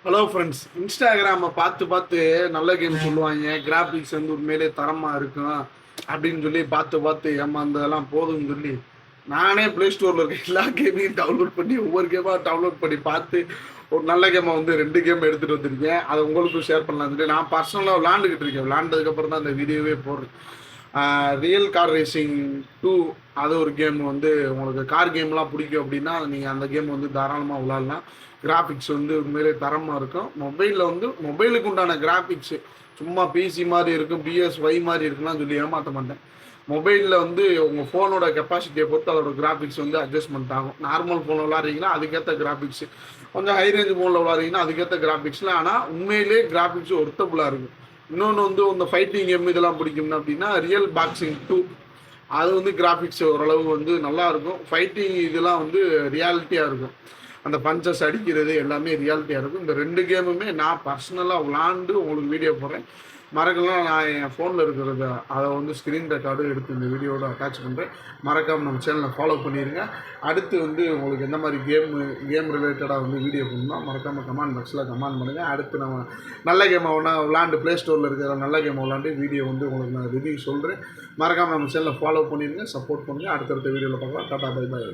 Hello friends, இன்ஸ்டாகிராமை பார்த்து நல்ல game சொல்லுவாங்க, கிராஃபிக்ஸ் வந்து உண்மையிலே தரமாக இருக்கும் அப்படின்னு சொல்லி பார்த்து ஏமாந்ததெல்லாம் போதும்னு சொல்லி நானே ப்ளே ஸ்டோரில் இருக்க எல்லா கேமையும் டவுன்லோட் பண்ணி ஒவ்வொரு கேமாக டவுன்லோட் பண்ணி பார்த்து ஒரு நல்ல கேமை வந்து 2 கேம் எடுத்துகிட்டு வந்திருக்கேன். அதை உங்களுக்கும் ஷேர் பண்ணலாம்னு சொல்லி நான் பர்சனலாக விளாண்டுக்கிட்டு இருக்கேன். விளாண்டதுக்கப்புறம் தான் இந்த வீடியோவே போடுறேன். ரியல் கார் ரேசிங் 2 அது ஒரு கேம் வந்து உங்களுக்கு கார் கேம்லாம் பிடிக்கும் அப்படின்னா நீங்கள் அந்த கேம் வந்து தாராளமாக விளாட்லாம். கிராஃபிக்ஸ் வந்து உண்மையிலே தரமாக இருக்கும். மொபைலில் வந்து மொபைலுக்கு உண்டான கிராஃபிக்ஸு சும்மா பிசி மாதிரி இருக்கும், பிஎஸ்ஒய் மாதிரி இருக்குலாம் சொல்லி ஏமாற்ற மாட்டேன். மொபைலில் வந்து உங்கள் ஃபோனோட கெப்பாசிட்டியை பொறுத்து அதோட கிராஃபிக்ஸ் வந்து அட்ஜஸ்ட்மெண்ட் ஆகும். நார்மல் ஃபோனில் விளாட்றீங்கன்னா அதுக்கேற்ற கிராஃபிக்ஸு, கொஞ்சம் ஹை ரேஞ்ச் ஃபோனில் விளாட்றீங்கன்னா அதுக்கேற்ற கிராஃபிக்ஸில். ஆனால் உண்மையிலே கிராஃபிக்ஸ் ஒர்த்தபுளாக இருக்கும். இன்னொன்று வந்து இந்த ஃபைட்டிங் கேம் இதெல்லாம் பிடிக்கும்னா அப்படின்னா ரியல் பாக்ஸிங் 2 அது வந்து கிராஃபிக்ஸ் ஓரளவு வந்து நல்லாயிருக்கும். ஃபைட்டிங் இதெல்லாம் வந்து ரியாலிட்டியாக இருக்கும். அந்த பஞ்சஸ் அடிக்கிறது எல்லாமே ரியாலிட்டியாக இருக்கும். இந்த 2 கேமுமே நான் பர்சனலாக விளாண்டு உங்களுக்கு வீடியோ போடுறேன். மறக்கலாம், நான் என் ஃபோனில் இருக்கிறத அதை வந்து ஸ்க்ரீன் ரெக்கார்டு எடுத்து இந்த வீடியோட அட்டாச் பண்ணுறேன். மறக்காமல் நம்ம சேனலை ஃபாலோ பண்ணிடுங்க. அடுத்து வந்து உங்களுக்கு எந்த மாதிரி கேம் ரிலேட்டடாக வந்து வீடியோ பண்ணணும் மறக்காமல் கமெண்ட் பாக்ஸில் கமெண்ட் பண்ணுங்கள். அடுத்து நம்ம நல்ல கேமை ஒன்றா விளாண்டு ப்ளே ஸ்டோரில் இருக்கிற நல்ல கேமை விளாண்டு வீடியோ வந்து உங்களுக்கு நான் ரிவ்யூ சொல்கிறேன். மறக்காமல் நம்ம சேனலை ஃபாலோ பண்ணிடுங்க, சப்போர்ட் பண்ணுங்கள். அடுத்தடுத்த வீடியோவில் பார்க்கலாம். Tata, bye bye.